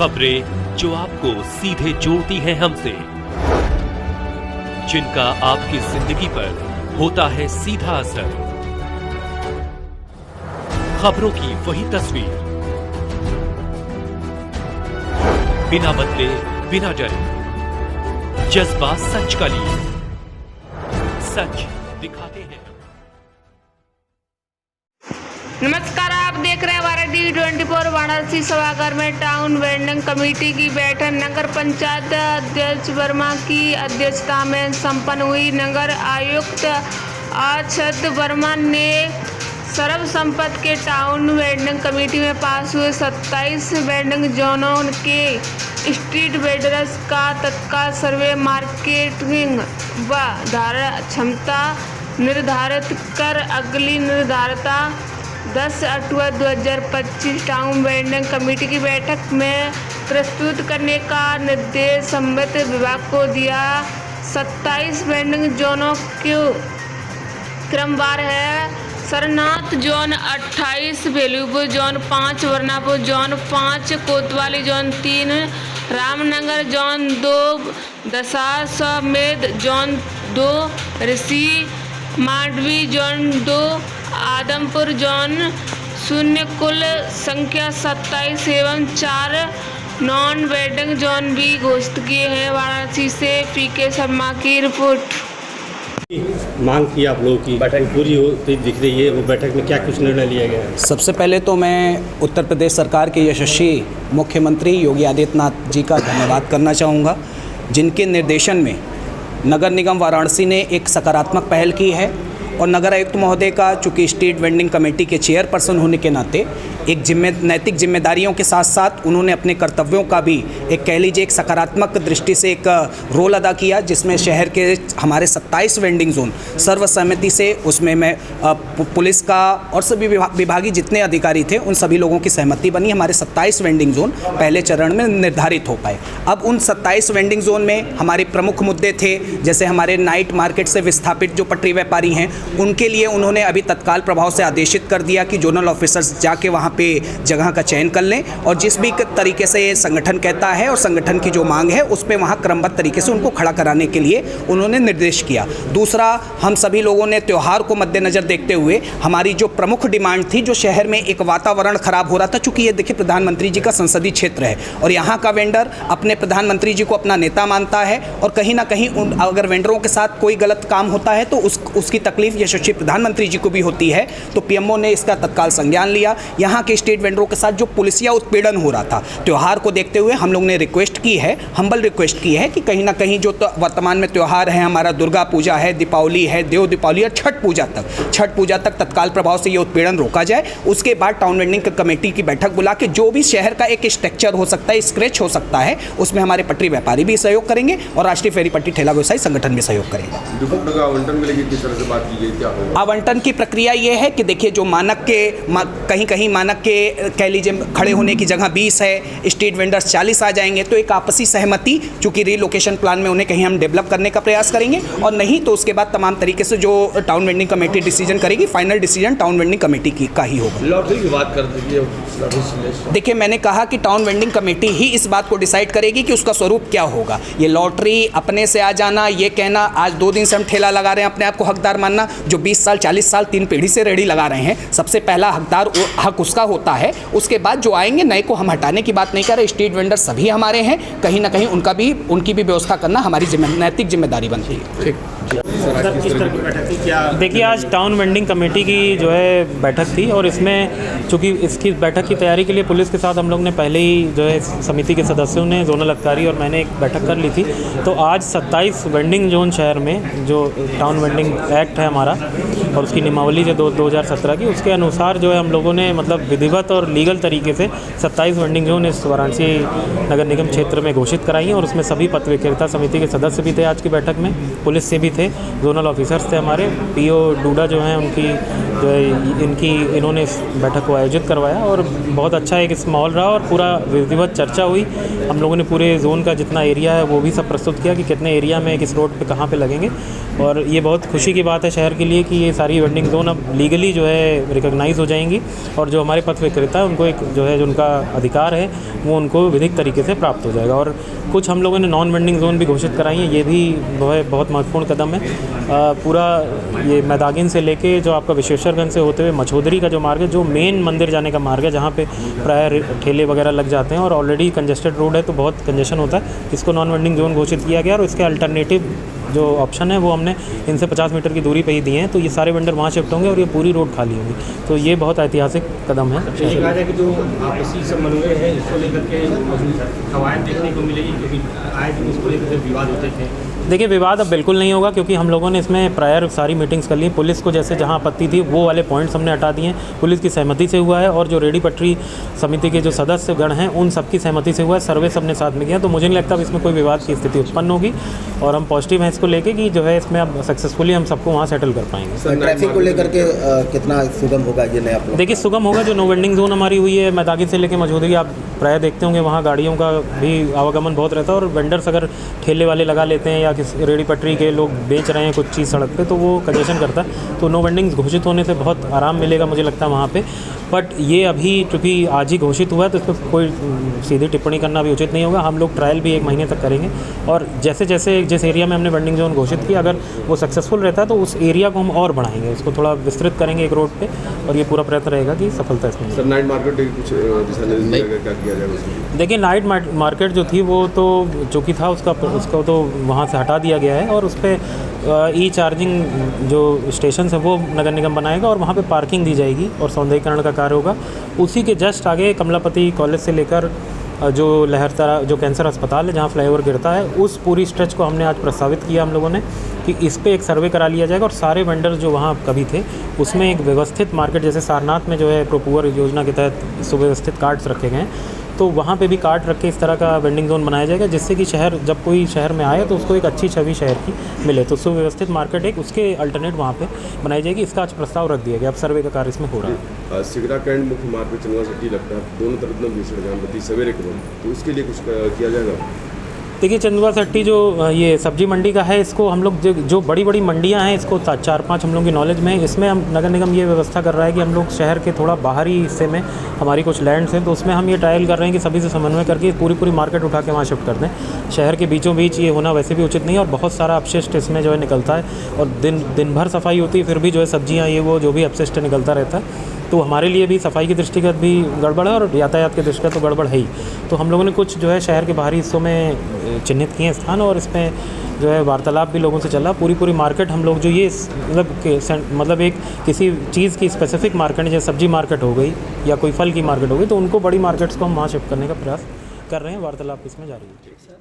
खबरें जो आपको सीधे जोड़ती हैं हमसे, जिनका आपकी जिंदगी पर होता है सीधा असर। खबरों की वही तस्वीर, बिना बदले बिना डरे, जज्बा सच का लिए, सच दिखाते हैं। नमस्कार, आप देख रहे हैं वाराणसी टीवी 24। वाराणसी सभागार में टाउन वेंडिंग कमेटी की बैठक नगर पंचायत अध्यक्ष वर्मा की अध्यक्षता में संपन्न हुई। नगर आयुक्त अक्षत वर्मा ने सर्वसम्मति के टाउन वेंडिंग कमेटी में पास हुए 27 वेंडिंग जोनों के स्ट्रीट वेंडर्स का तत्काल सर्वे, मार्केटिंग व धारण क्षमता निर्धारित कर अगली निर्धारिता 10 अक्टूबर 2025 टाउन वेंडिंग कमेटी की बैठक में प्रस्तुत करने का निर्देश संबंधित विभाग को दिया। 27 वेंडिंग जोनों के क्रमवार है: सरनाथ जोन 28, वैल्यूपुर जोन 5, वर्नापुर जोन 5, कोतवाली zone 3, Ramnagar zone 2, Dashashwamedh zone 2, ऋषि मांडवी जोन 2, आदमपुर जोन 0। कुल संख्या 27 एवं 4 नॉन वेंडिंग जोन भी घोषित किए हैं। वाराणसी से पीके शर्मा की रिपोर्ट। मांग की आप लोगों की बैठक पूरी होती दिख रही है, वो बैठक में क्या कुछ निर्णय लिया गया है? सबसे पहले तो मैं उत्तर प्रदेश सरकार के यशस्वी मुख्यमंत्री योगी आदित्यनाथ जी का धन्यवाद करना चाहूँगा, जिनके निर्देशन में नगर निगम वाराणसी ने एक सकारात्मक पहल की है। और नगर आयुक्त महोदय का चूँकि स्ट्रीट वेंडिंग कमेटी के चेयरपर्सन होने के नाते एक नैतिक जिम्मेदारियों के साथ साथ उन्होंने अपने कर्तव्यों का भी एक कह लीजिए एक सकारात्मक दृष्टि से एक रोल अदा किया, जिसमें शहर के हमारे 27 वेंडिंग जोन सर्वसम्मति से, उसमें मैं पुलिस का और सभी विभागीय जितने अधिकारी थे उन सभी लोगों की सहमति बनी। हमारे 27 वेंडिंग जोन पहले चरण में निर्धारित हो पाए। अब उन 27 वेंडिंग जोन में हमारे प्रमुख मुद्दे थे, जैसे हमारे नाइट मार्केट से विस्थापित जो पटरी व्यापारी हैं उनके लिए उन्होंने अभी तत्काल प्रभाव से आदेशित कर दिया कि जोनल ऑफिसर्स जाके वहाँ पे जगह का चयन कर लें और जिस भी तरीके से संगठन कहता है और संगठन की जो मांग है उस पे वहाँ क्रमबद्ध तरीके से उनको खड़ा कराने के लिए उन्होंने निर्देश किया। दूसरा, हम सभी लोगों ने त्यौहार को मद्देनज़र देखते हुए हमारी जो प्रमुख डिमांड थी, जो शहर में एक वातावरण खराब हो रहा था, चूँकि ये देखिए प्रधानमंत्री जी का संसदीय क्षेत्र है और यहाँ का वेंडर अपने प्रधानमंत्री जी को अपना नेता मानता है और कहीं ना कहीं अगर वेंडरों के साथ कोई गलत काम होता है तो उसकी तकलीफ यशस्वी प्रधानमंत्री जी को भी होती है। तो पीएमओ ने इसका तत्काल संज्ञान लिया। यहाँ के स्टेट वेंडरों के साथ जो पुलिसिया उत्पीड़न हो रहा था, त्यौहार को देखते हुए हम लोग ने रिक्वेस्ट की है, हम्बल रिक्वेस्ट की है कि कहीं ना कहीं जो वर्तमान में त्यौहार है, हमारा दुर्गा पूजा है, दीपावली है, देव दीपावली और छठ पूजा तक तत्काल प्रभाव से ये उत्पीड़न रोका जाए। उसके बाद टाउन वेंडिंग कमेटी की बैठक बुला के जो भी शहर का एक स्ट्रक्चर हो सकता है, स्क्रैच हो सकता है, उसमें हमारे पटरी व्यापारी भी सहयोग करेंगे और राष्ट्रीय फेरी पट्टी ठेला व्यवसायी संगठन भी सहयोग करेंगे। आवंटन की प्रक्रिया ये है कि देखिए जो मानक के कहीं मानक के कह लीजिए खड़े होने की जगह 20 है, स्ट्रीट वेंडर्स 40 आ जाएंगे तो एक आपसी सहमति, चूँकि रीलोकेशन प्लान में उन्हें कहीं हम डेवलप करने का प्रयास करेंगे और नहीं तो उसके बाद तमाम तरीके से जो टाउन वेंडिंग कमेटी डिसीजन करेगी, final decision town vending committee का ही होगा। लॉटरी की बात कर दीजिए। देखिए, मैंने कहा कि टाउन वेंडिंग कमेटी ही इस बात को डिसाइड करेगी कि उसका स्वरूप क्या होगा। ये लॉटरी अपने से आ जाना, ये कहना आज 2 दिन से हम ठेला लगा रहे हैं, अपने आप को हकदार मानना, जो 20 साल 40 साल 3 पीढ़ी से रेहड़ी लगा रहे हैं, सबसे पहला हक उसका होता है। उसके बाद जो आएंगे नए को हम हटाने की बात नहीं कर रहे। स्ट्रीट वेंडर सभी हमारे हैं, कहीं ना कहीं उनकी भी व्यवस्था करना हमारी नैतिक जिम्मेदारी बनती है। ठीक। देखिए, आज टाउन वेंडिंग कमेटी की जो है बैठक थी और इसमें चूँकि इसकी बैठक की तैयारी के लिए पुलिस के साथ हम लोग ने पहले ही जो है समिति के सदस्यों ने, जोनल अधिकारी और मैंने एक बैठक कर ली थी। तो आज 27 वेंडिंग जोन शहर में जो टाउन वेंडिंग एक्ट है हमारा और उसकी नियमावली जो 2017 की, उसके अनुसार जो है हम लोगों ने मतलब विधिवत और लीगल तरीके से 27 वेंडिंग जोन इस वाराणसी नगर निगम क्षेत्र में घोषित कराई हैं और उसमें सभी पथ विक्रेता समिति के सदस्य भी थे आज की बैठक में, पुलिस से भी थे, जोनल ऑफिसर्स थे हमारे, पीओ डूडा जो हैं उनकी जो है इन्होंने इस बैठक को आयोजित करवाया और बहुत अच्छा एक इस माहौल रहा और पूरा विधिवत चर्चा हुई। हम लोगों ने पूरे जोन का जितना एरिया है वो भी सब प्रस्तुत किया कि कितने एरिया में किस रोड पे कहाँ पे लगेंगे और ये बहुत खुशी की बात है शहर के लिए कि ये सारी वेंडिंग जोन अब लीगली जो है रिकॉग्नाइज हो जाएंगी और जो हमारे पथ विक्रेता है उनको एक जो है जो उनका अधिकार है वो उनको विधिक तरीके से प्राप्त हो जाएगा। और कुछ हम लोगों ने नॉन वेंडिंग जोन भी घोषित कराई हैं, ये भी जो है बहुत महत्वपूर्ण कदम है। पूरा ये मैदागिन से लेके जो आपका विश्वेश्वरगंज से होते हुए मछोदरी का जो मार्ग है, जो मेन मंदिर जाने का मार्ग है, जहाँ पे प्राय ठेले वगैरह लग जाते हैं और ऑलरेडी कंजेस्टेड रोड है तो बहुत कंजेशन होता है, इसको नॉन वेंडिंग जोन घोषित किया गया और इसके अल्टरनेटिव जो ऑप्शन है वो हमने इनसे 50 मीटर की दूरी पे ही दिए हैं, तो ये सारे वेंडर वहाँ शिफ्ट होंगे और ये पूरी रोड खाली होगी। तो ये बहुत ऐतिहासिक कदम है। ये कहा जाए कि जो आपसी समन्वय है इसको लेकर के कवायद देखने को मिलेगी, क्योंकि आए दिन इसको लेकर विवाद होते थे। देखिए, विवाद अब बिल्कुल नहीं होगा क्योंकि हम लोगों ने इसमें प्रायर सारी मीटिंग्स कर ली। पुलिस को जैसे जहाँ आपत्ति थी वो वाले पॉइंट्स हमने हटा दिए हैं, पुलिस की सहमति से हुआ है और जो रेडी पटरी समिति के जो सदस्यगण हैं उन सबकी सहमति से हुआ है, सर्वे सबने साथ में किया। तो मुझे नहीं लगता अब इसमें कोई विवाद की स्थिति उत्पन्न होगी और हम पॉजिटिव हैं इसको लेके कि जो है इसमें अब सक्सेसफुली हम सबको वहाँ सेटल कर पाएंगे। ट्रैफिक को लेकर के कितना सुगम होगा ये नया प्लान? देखिए, सुगम होगा। जो नो वेंडिंग जोन हमारी हुई है मैदागिन से लेकर मझोदरी, आप प्राय देखते होंगे वहाँ गाड़ियों का भी आवागमन बहुत रहता है और वेंडर्स अगर ठेले वाले लगा लेते हैं या किसी रेडी पटरी के लोग बेच रहे हैं कुछ चीज़ सड़क पे तो वो कंजेशन करता है। तो नो वेंडिंग घोषित होने से बहुत आराम मिलेगा मुझे लगता है वहाँ पे। बट ये अभी चूँकि आज ही घोषित हुआ है तो इस पर कोई सीधी टिप्पणी करना भी उचित नहीं होगा। हम लोग ट्रायल भी 1 महीने तक करेंगे और जैसे जैसे जिस एरिया में हमने वेंडिंग जोन घोषित किया अगर वो सक्सेसफुल रहता है तो उस एरिया को हम और बढ़ाएंगे, उसको थोड़ा विस्तृत करेंगे एक रोड पे और ये पूरा प्रयत्न रहेगा कि सफलता इसमें। सर, नाइट मार्केट कुछ दिशा निर्देश क्या किया जाएगा? देखिए, नाइट मार्केट जो थी वो तो चूँकि था उसको तो वहाँ से हटा दिया गया है और उस पर ई चार्जिंग जो स्टेशन है वो नगर निगम बनाएगा और वहाँ पे पार्किंग दी जाएगी और सौंदर्यीकरण का कार्य होगा। उसी के जस्ट आगे कमलापति कॉलेज से लेकर जो लहरता जो कैंसर अस्पताल है जहाँ फ्लाईओवर गिरता है उस पूरी स्ट्रेच को हमने आज प्रस्तावित किया हम लोगों ने कि इस पे एक सर्वे करा लिया जाएगा और सारे वेंडर्स जो वहाँ कभी थे उसमें एक व्यवस्थित मार्केट, जैसे सारनाथ में जो है प्रोपुअर योजना के तहत सुव्यवस्थित कार्ड्स रखे गए हैं, तो वहाँ पे भी कार्ड रख के इस तरह का वेंडिंग जोन बनाया जाएगा जिससे कि शहर जब कोई शहर में आए तो उसको एक अच्छी छवि शहर की मिले। तो सुव्यवस्थित मार्केट एक उसके अल्टरनेट वहाँ पे बनाई जाएगी। इसका आज प्रस्ताव रख दिया गया, अब सर्वे का कार्य इसमें हो रहा है। सिगरा कैंट मुख्य मार्ग पे चंदवा सिटी लगता है, दोनों तरफ में भीषण जाम रहती सवेरे के वक्त, तो उसके लिए कुछ किया जाएगा? देखिए, चंदवा सट्टी जो ये सब्जी मंडी का है इसको हम लोग जो बड़ी बड़ी मंडियां हैं इसको 4-5 हम लोग की नॉलेज में है, इसमें हम नगर निगम ये व्यवस्था कर रहा है कि हम लोग शहर के थोड़ा बाहरी हिस्से में हमारी कुछ लैंड्स हैं तो उसमें हम ये ट्रायल कर रहे हैं कि सभी से समन्वय करके पूरी मार्केट उठा के वहाँ शिफ्ट कर दें। शहर के बीचों बीच ये होना वैसे भी उचित नहीं है और बहुत सारा अपशिष्ट इसमें जो है निकलता है और दिन भर सफाई होती है फिर भी जो है सब्जियाँ ये वो जो भी अपशिष्ट निकलता रहता है, तो हमारे लिए भी सफाई की दृष्टिगत भी गड़बड़ है और यातायात की दृष्टिगत तो गड़बड़ है ही। तो हम लोगों ने कुछ जो है शहर के बाहरी हिस्सों में चिन्हित किए स्थान और इसमें जो है वार्तालाप भी लोगों से चला। पूरी मार्केट हम लोग जो ये मतलब एक किसी चीज़ की स्पेसिफिक मार्केट जैसे सब्जी मार्केट हो गई या कोई फल की मार्केट हो गई तो उनको बड़ी मार्केट्स को हम वहाँ शिफ्ट करने का प्रयास कर रहे हैं, वार्तालाप इसमें जारी है।